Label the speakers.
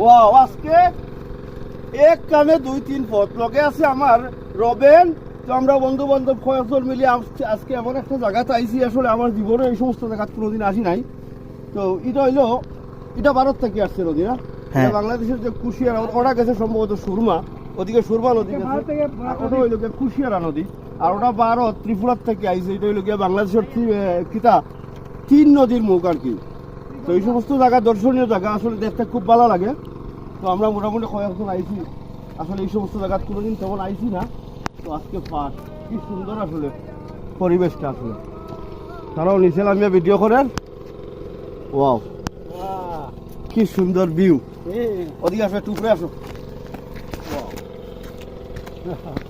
Speaker 1: Wow, আজকে এক কামে 2-3 পথ লগে আছে আমার রবেন। তো আমরা বন্ধু বান্ধব কয়েকজন মিলে আজকে এমন একটা জায়গাতে আইছি, আসলে আমার জীবনে এই সমস্ত জায়গা কোনোদিন আসি নাই। তো এটা হইলো, এটা ভারত থেকে আসছে নদী না, বাংলাদেশের যে কুশিয়ারা ওটা গেছে সম্ভবত সুরমা, ওদিকে সুরমা নদী গেছে, ওটা হইলো গিয়ে কুশিয়ারা নদী। আর ওটা ভারত ত্রিপুরার থেকে আইছে, এটা হইলো গিয়ে বাংলাদেশের কিতা 3 নদীর মুখ আর কি। তো এই সমস্ত জায়গা দর্শনীয় জায়গা, আসলে দেখতে খুব ভালো লাগে। তো আমরা মোটামুটি কয়েকজন আইছি, আসলে এই সমস্ত জায়গা কোনোদিন তেমন আইছি না। তো আজকে ফার্স্ট, কি সুন্দর আসলে পরিবেশটা, আসলে তারাও নিচেলাম ভিডিও করেন। ওয়াও, কি সুন্দর ভিউ। ওদিকে আসো, টুকরে আসো। ওয়াও।